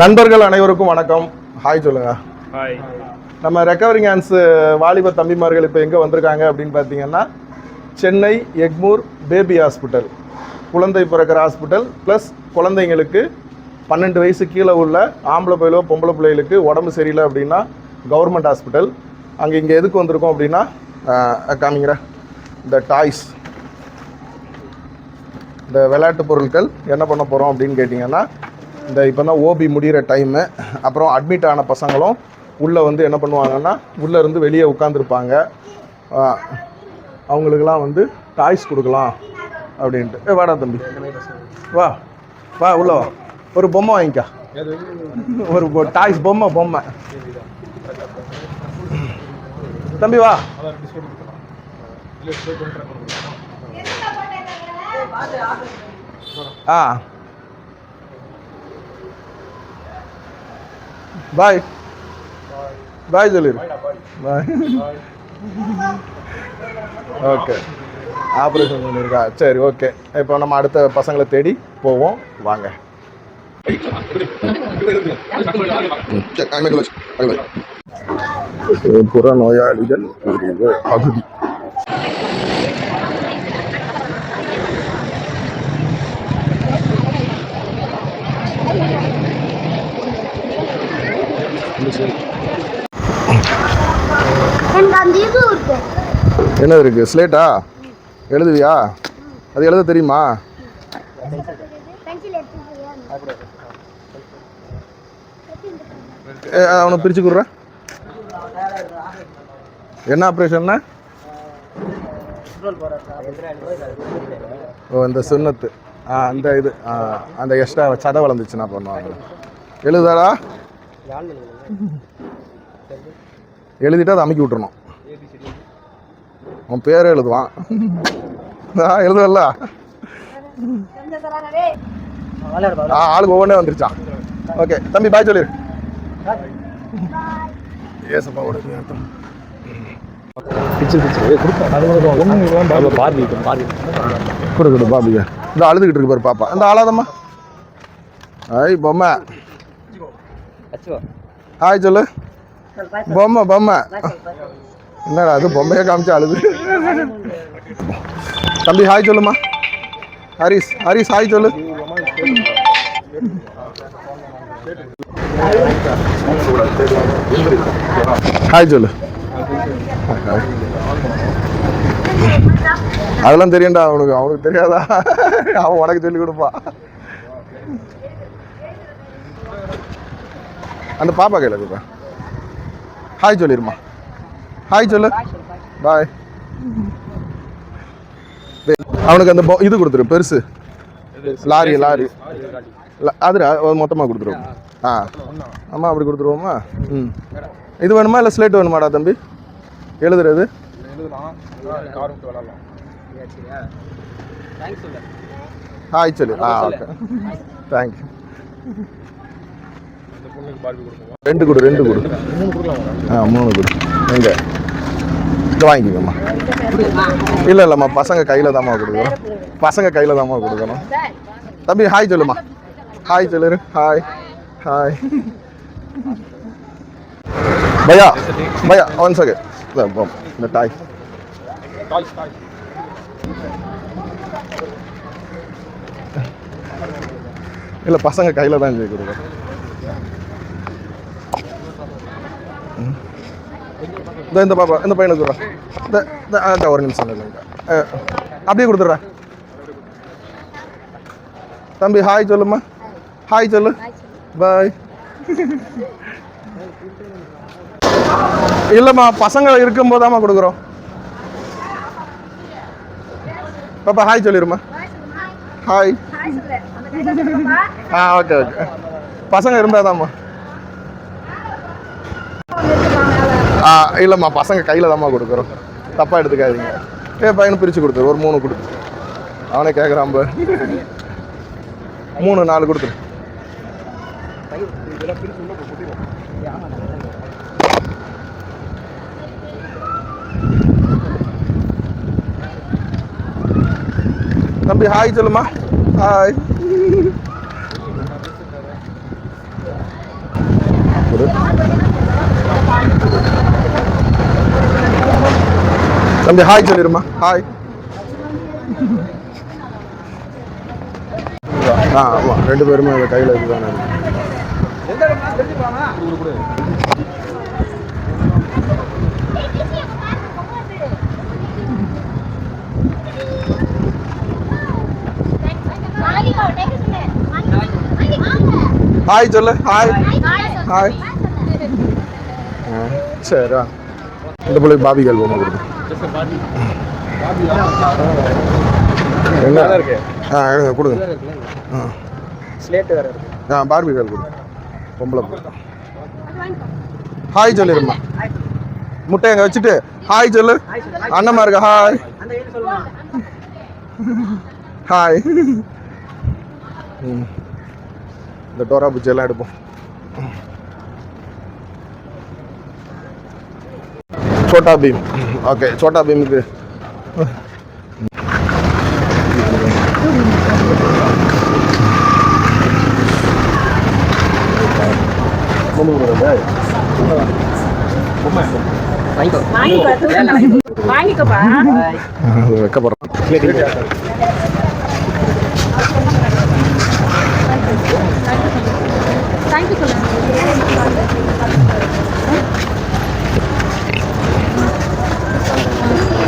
நண்பர்கள் அனைவருக்கும் வணக்கம். ஹாய் சொல்லுங்க. ஹாய். நம்ம ரெக்கவரிங் ஹேண்ட்ஸ் வாலிப தம்பிமார்கள் இப்போ எங்கே வந்திருக்காங்க அப்படின்னு பார்த்தீங்கன்னா, சென்னை எக்மூர் பேபி ஹாஸ்பிட்டல், குழந்தை பிறக்கிற ஹாஸ்பிட்டல் ப்ளஸ் குழந்தைங்களுக்கு 12 வயசு கீழே உள்ள ஆம்பளை பிள்ளைகளோ பொம்பளை பிள்ளைகளுக்கு உடம்பு சரியில்லை அப்படின்னா கவர்மெண்ட் ஹாஸ்பிட்டல். இங்கே எதுக்கு வந்திருக்கோம் அப்படின்னா, காமிங்கிற இந்த டாய்ஸ், இந்த விளையாட்டு பொருட்கள் என்ன பண்ண போகிறோம் அப்படின்னு கேட்டிங்கன்னா, இந்த இப்போ தான் ஓபி முடிகிற டைமு, அப்புறம் அட்மிட் ஆன பசங்களும் உள்ளே வந்து என்ன பண்ணுவாங்கன்னா, உள்ளே இருந்து வெளியே உட்காந்துருப்பாங்க. அவங்களுக்கெல்லாம் வந்து டாய்ஸ் கொடுக்கலாம் அப்படின்ட்டு. வாடா தம்பி, வா வா உள்ளே வா, ஒரு பொம்மை வாங்கிக்கா, ஒரு டாய்ஸ் பொம்மை தம்பி வா. பாய் பாய் சொல்லிடு. பாய். ஓகே, ஆப்ரேஷன் பண்ணியிருக்கா, சரி ஓகே. இப்போ நம்ம அடுத்த பசங்களை தேடி போவோம், வாங்க. புற நோயாளிகள் பிரிவு பகுதி. என்ன இருக்கு? ஸ்லேட்டா எழுதுவியா? அது எழுத தெரியுமா? அவனை பிரிச்சு கொடுற. என்ன ஆப்ரேஷன்னா? ஓ, இந்த சுண்ணத்து, அந்த இது, அந்த எக்ஸ்ட்ரா சதை வளர்ந்துச்சுன்னா பண்ணுவாங்க. எழுதாடா, எழுதிட்டு அதை அமைக்கி விட்டுறணும். அவன் பேரை எழுதுவான். எழுதுவல்ல, ஆளுக்கு ஒவ்வொன்றே வந்துருச்சான். ஓகே தம்பி, பாய் சொல்லிடு. ஏசப்பா கொடு பாபிங்க. இந்த அழுதுகிட்டு இருக்கு பாரு பாப்பா. இந்த ஆளாதம்மா. ஐய் பொம்மை. ஹாய் சொல்லு. பொம்மை என்னடா அது, பொம்மையை காமிச்சு அழுது. தம்பி ஹாய் சொல்லுமா. ஹரிஸ் ஹாய் சொல்லு. ஹாய் சொல்லு. அதெல்லாம் தெரியும்டா அவனுக்கு தெரியாதா? அவன் உனக்கு சொல்லி கொடுப்பா. அந்த பாப்பா கையில் கொடுப்பா. ஹாய் சொல்லிருமா. ஹாய் சொல்லு. பாய். அவனுக்கு அந்த இது கொடுத்துரு, பெருசு லாரி அது மொத்தமாக கொடுத்துருவோம். ஆமாம், அப்படி கொடுத்துருவோமா? இது வேணுமா இல்லை ஸ்லேட் வேணுமாடா தம்பி எழுதுறது? ஹாய் சொல்லு. Okay, thank you. ரெண்டு கொடு 3 கொடு. எங்க இங்கே வாங்கிக்கோங்கம்மா. இல்லைம்மா, பசங்க கையில் தாம்மா கொடுக்கணும். தம்பி ஹாய் சொல்லுமா. ஹாய் சொல்லிரு. ஹாய் பையா ஒன் செகண்ட். இந்த டாய் இல்லை, பசங்க கையில் தான் கொடுக்கணும். இந்த பாப்பா, இந்த பையனை கொடுறா. ஒரு நிமிஷம் அப்படியே கொடுத்துட்றா. தம்பி ஹாய் சொல்லுமா. ஹாய் சொல்லு. பாய். இல்லைம்மா, பசங்க இருக்கும்போதாம்மா கொடுக்குறோம். பாப்பா ஹாய் சொல்லிடுமா. ஹாய். ஓகே. பசங்க இருந்தாதாம்மா. இல்லைம்மா, பசங்க கையில் தாம்மா கொடுக்குறோம், தப்பாக எடுத்துக்காதீங்க. பையனை பிரித்து கொடுத்துரு, ஒரு 3 கொடு. அவனே கேட்குறான் 3 4 கொடுத்துரு. தம்பி ஹாய் சொல்லுமா. ஹாய். தம்பி ஹாய் சொல்லிருமா. ஹாய். ஆமாம், 2 பேருமே கையில் இதுதானே. ஹாய் சொல்லு. Hi hi. சரி, இந்த பிள்ளைக்கு பாபி கேள் பொம்மை கொடுக்கும். என்ன இருக்கு? எடுங்க கொடுங்க. பார்பி கேள் கொடுங்க. பொம்பளை ஹாய் சொல்லிருமா. முட்டை எங்க வச்சுட்டு ஹாய் சொல்லு. அண்ணம்மா இருக்க. Hi hi. இந்த டோரா பூச்சி எல்லாம் எடுப்போம். சோட்டா பீம். ஓகே, சோட்டா பீமுக்கு வைக்கப்படுறோம்.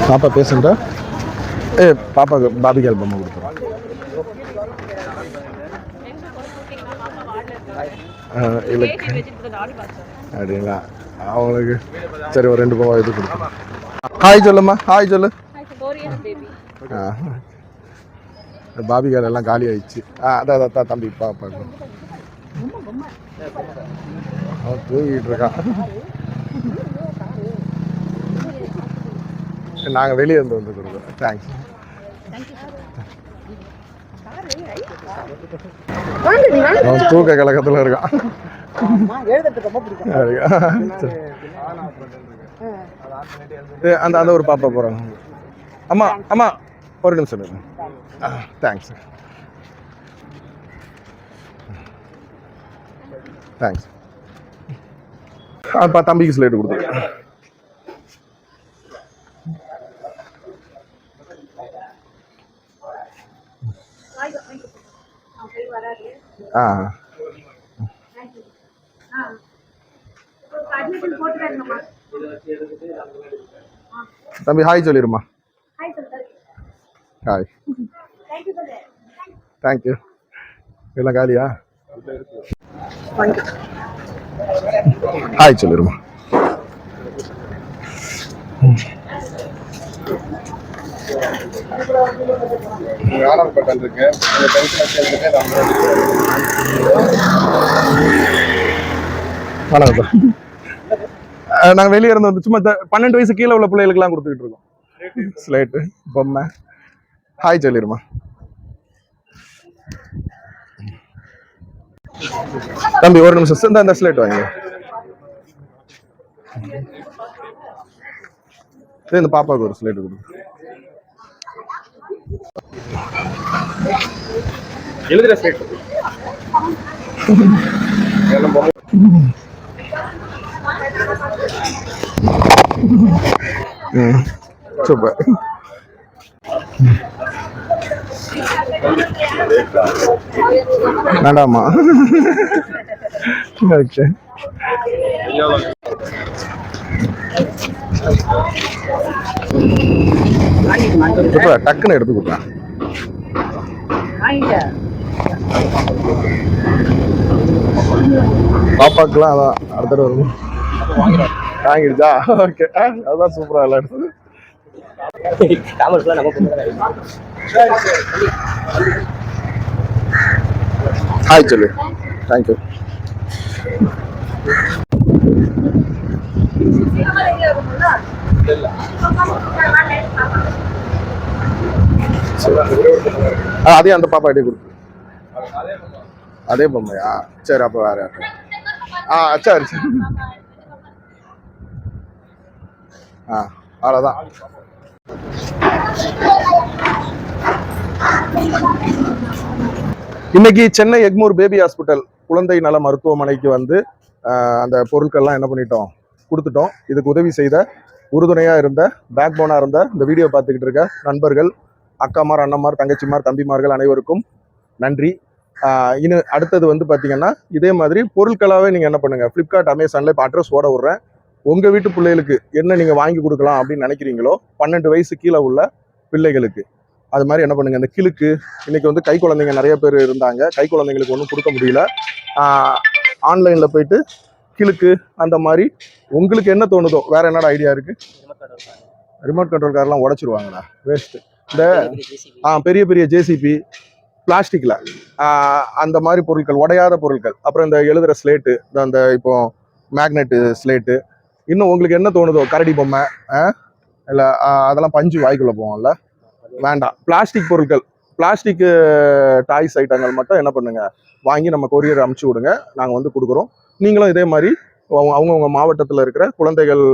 பாப்பா பேசுண்டா. பாப்பாக்கு பாபி கேள் பொம்மை கொடுத்துருவோம். அப்படிங்களா? அவங்களுக்கு சரி, ஒரு 2 பொம்மை இது கொடுத்துருவோம். ஹாய் சொல்லுமா. ஹாய் சொல்லு. பாபி கேள் எல்லாம் காலி ஆயிடுச்சு. அதான் தம்பி பாப்பா அவன் தூங்கிட்டு இருக்கான். நாங்கள் வெளியே இருந்து வந்து கொடுக்குறோம். தேங்க்ஸ். அவன் தூக்க கலக்கத்தில் இருக்கான். அந்த ஒரு பாப்பா போகிறாங்க. அம்மா அம்மா ஒரு நிமிஷம் இருங்க. Thanks thanks. அப்பா தம்பிக்கு ஸ்லேட்டு கொடுத்துருக்கேன். தம்பி ஹாய் சொல்லிருமா. ஹாய். தேங்க்யூ. எல்லாம் காலியா? ஹாய் சொல்லிருமா. வணக்கம். நாங்கள் வெளியே இருந்து வந்து சும்மா 12 வயசு கீழே உள்ள பிள்ளைகளுக்கெல்லாம் கொடுத்துக்கிட்டு இருக்கோம். ஸ்லேட்டு பொம்மை. ஹாய் சொல்லிருமா. தம்பி ஒரு நிமிஷம் இந்த ஸ்லேட் வாங்க. இந்த பாப்பாவுக்கு ஒரு ஸ்லேட்டு கொடுங்க. எழுதுற ஸ்லேட். சூப்பர். வேண்டாமா? ஓகே. டக்குன்னு எடுத்து கொடுத்தேன். பாப்பாக்கெல்லாம் அதான் அடுத்த வரும். வாங்கிடுச்சா? ஓகே, அதான் சூப்பரா எல்லாம் எடுத்தது. ஹாய் சொல்லு. தேங்க்யூ. அதே அந்த பாப்பா ஐடி கொடுத்து. அதே பொம்மையா? சரி, அப்போ வேற சரி சரி. அவ்வளோதான். இன்னைக்கு சென்னை எக்மூர் பேபி ஹாஸ்பிட்டல் குழந்தை நல மருத்துவமனைக்கு வந்து அந்த பொருட்கள்லாம் என்ன பண்ணிட்டோம், கொடுத்துட்டோம். இதுக்கு உதவி செய்த உறுதுணையாக இருந்த பேக் போனாக இருந்த இந்த வீடியோ பார்த்துக்கிட்டு இருக்க நண்பர்கள், அக்காமார், அண்ணன்மார், தங்கச்சிமார், தம்பிமார்கள் அனைவருக்கும் நன்றி. இன்னும் அடுத்தது வந்து பார்த்தீங்கன்னா இதே மாதிரி பொருட்களாகவே நீங்கள் என்ன பண்ணுங்கள், ஃப்ளிப்கார்ட், அமேசானில் இப்போ அட்ரஸ் ஓட விட்றேன். உங்கள் வீட்டு பிள்ளைகளுக்கு என்ன நீங்கள் வாங்கி கொடுக்கலாம் அப்படின்னு நினைக்கிறீங்களோ 12 வயசு கீழே உள்ள பிள்ளைகளுக்கு அது மாதிரி என்ன பண்ணுங்கள், இந்த கிழுக்கு இன்றைக்கி வந்து கை குழந்தைங்க நிறைய பேர் இருந்தாங்க, கை குழந்தைங்களுக்கு ஒன்றும் கொடுக்க முடியல. ஆன்லைனில் போயிட்டு கிழுக்கு அந்த மாதிரி உங்களுக்கு என்ன தோணுதோ, வேறு என்னோட ஐடியா இருக்குது. ரிமோட் கண்ட்ரோல் கார்லாம் உடச்சிருவாங்கண்ணா, வேஸ்ட்டு. இந்த பெரிய பெரிய ஜேசிபி பிளாஸ்டிக்கில் அந்த மாதிரி பொருட்கள், உடையாத பொருட்கள், அப்புறம் இந்த எழுதுகிற ஸ்லேட்டு, அந்த இப்போ மேக்னெட்டு ஸ்லேட்டு, இன்னும் உங்களுக்கு என்ன தோணுதோ, கரடி பொம்மை இல்லை அதெல்லாம் பஞ்சு வாய்க்குள்ளே போவோம்ல, வேண்டாம். பிளாஸ்டிக் பொருட்கள், பிளாஸ்டிக்கு டாய்ஸ் ஐட்டங்கள் மட்டும் என்ன பண்ணுங்கள், வாங்கி நம்ம கொரியர் அனுப்பிச்சி விடுங்க, நாங்கள் வந்து கொடுக்குறோம். நீங்களும் இதே மாதிரி அவங்கவுங்க மாவட்டத்தில் இருக்கிற குழந்தைகள்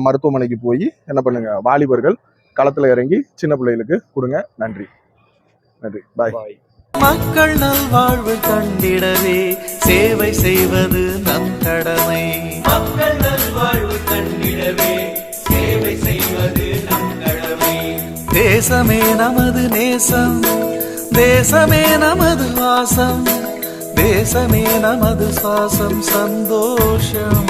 மருத்துவமனைக்கு போய் என்ன பண்ணுங்கள், வாலிபர்கள் களத்தில் இறங்கி சின்ன பிள்ளைகளுக்கு கொடுங்க. நன்றி, நன்றி, பாய். மக்கள் நல்வாழ்வு கண்டிடவே சேவை செய்வது நம் கடமை. மக்கள் நல்வாழ்வு கண்டிடவே சேவை செய்வது நம் கடமை. தேசமே நமது நேசம், தேசமே நமது வாசம், தேசமே நமது சுவாசம், சந்தோஷம்.